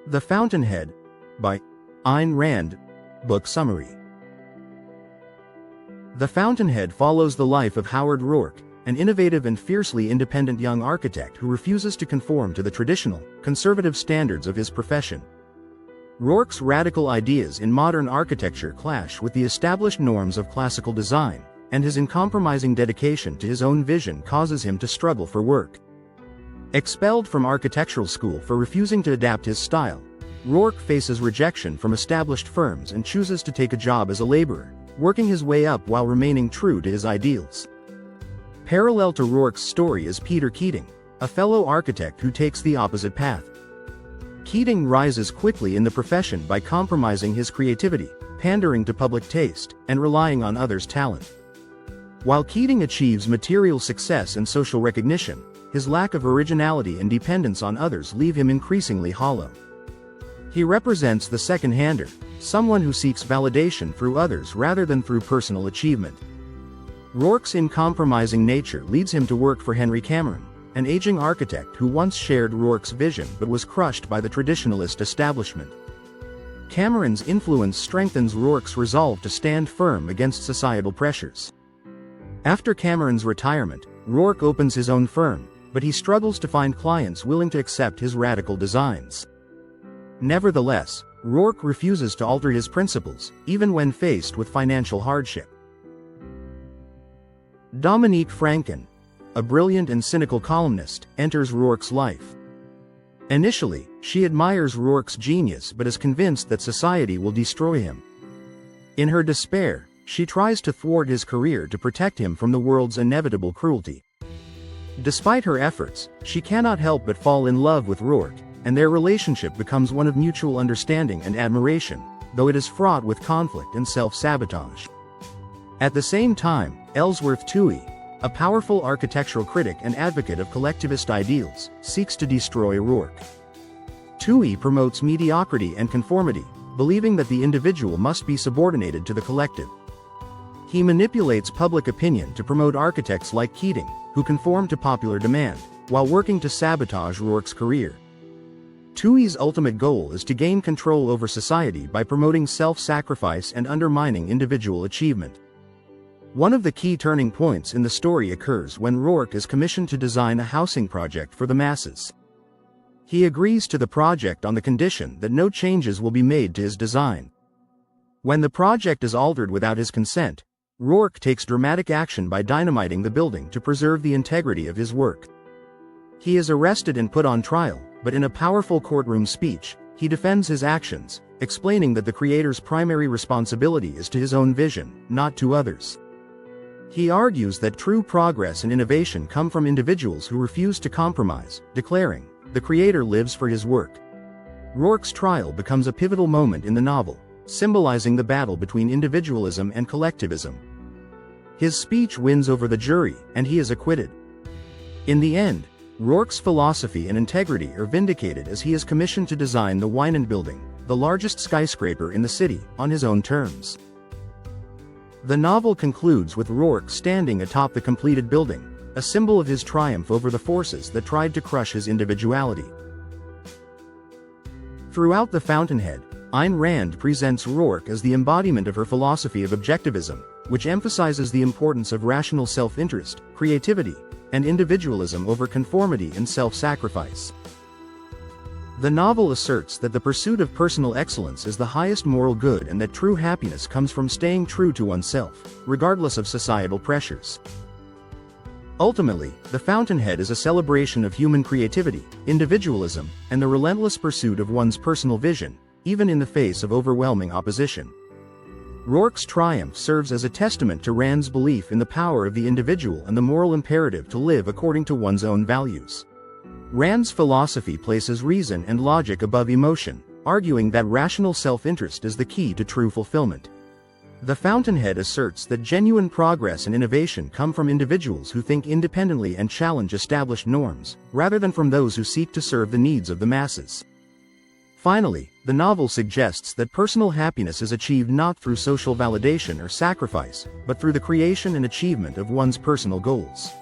The Fountainhead, by Ayn Rand. Book summary. The Fountainhead follows the life of Howard Roark, an innovative and fiercely independent young architect who refuses to conform to the traditional, conservative standards of his profession. Roark's radical ideas in modern architecture clash with the established norms of classical design, and his uncompromising dedication to his own vision causes him to struggle for work. Expelled from architectural school for refusing to adapt his style, Roark faces rejection from established firms and chooses to take a job as a laborer, working his way up while remaining true to his ideals. Parallel to Roark's story is Peter Keating, a fellow architect who takes the opposite path. Keating rises quickly in the profession by compromising his creativity, pandering to public taste, and relying on others' talent. While Keating achieves material success and social recognition, his lack of originality and dependence on others leave him increasingly hollow. He represents the second-hander, someone who seeks validation through others rather than through personal achievement. Roark's uncompromising nature leads him to work for Henry Cameron, an aging architect who once shared Roark's vision but was crushed by the traditionalist establishment. Cameron's influence strengthens Roark's resolve to stand firm against societal pressures. After Cameron's retirement, Roark opens his own firm, but he struggles to find clients willing to accept his radical designs. Nevertheless, Roark refuses to alter his principles, even when faced with financial hardship. Dominique Franken, a brilliant and cynical columnist, enters Roark's life. Initially, she admires Roark's genius but is convinced that society will destroy him. In her despair, she tries to thwart his career to protect him from the world's inevitable cruelty. Despite her efforts, she cannot help but fall in love with Roark, and their relationship becomes one of mutual understanding and admiration, though it is fraught with conflict and self-sabotage. At the same time, Ellsworth Toohey, a powerful architectural critic and advocate of collectivist ideals, seeks to destroy Roark. Toohey promotes mediocrity and conformity, believing that the individual must be subordinated to the collective. He manipulates public opinion to promote architects like Keating, who conform to popular demand, while working to sabotage Roark's career. Toohey's ultimate goal is to gain control over society by promoting self-sacrifice and undermining individual achievement. One of the key turning points in the story occurs when Roark is commissioned to design a housing project for the masses. He agrees to the project on the condition that no changes will be made to his design. When the project is altered without his consent, Roark takes dramatic action by dynamiting the building to preserve the integrity of his work. He is arrested and put on trial, but in a powerful courtroom speech, he defends his actions, explaining that the creator's primary responsibility is to his own vision, not to others. He argues that true progress and innovation come from individuals who refuse to compromise, declaring, "The creator lives for his work." Roark's trial becomes a pivotal moment in the novel, symbolizing the battle between individualism and collectivism. His speech wins over the jury, and he is acquitted. In the end, Roark's philosophy and integrity are vindicated as he is commissioned to design the Wynand Building, the largest skyscraper in the city, on his own terms. The novel concludes with Roark standing atop the completed building, a symbol of his triumph over the forces that tried to crush his individuality. Throughout The Fountainhead, Ayn Rand presents Roark as the embodiment of her philosophy of objectivism, which emphasizes the importance of rational self-interest, creativity, and individualism over conformity and self-sacrifice. The novel asserts that the pursuit of personal excellence is the highest moral good and that true happiness comes from staying true to oneself, regardless of societal pressures. Ultimately, The Fountainhead is a celebration of human creativity, individualism, and the relentless pursuit of one's personal vision, even in the face of overwhelming opposition. Roark's triumph serves as a testament to Rand's belief in the power of the individual and the moral imperative to live according to one's own values. Rand's philosophy places reason and logic above emotion, arguing that rational self-interest is the key to true fulfillment. The Fountainhead asserts that genuine progress and innovation come from individuals who think independently and challenge established norms, rather than from those who seek to serve the needs of the masses. Finally, the novel suggests that personal happiness is achieved not through social validation or sacrifice, but through the creation and achievement of one's personal goals.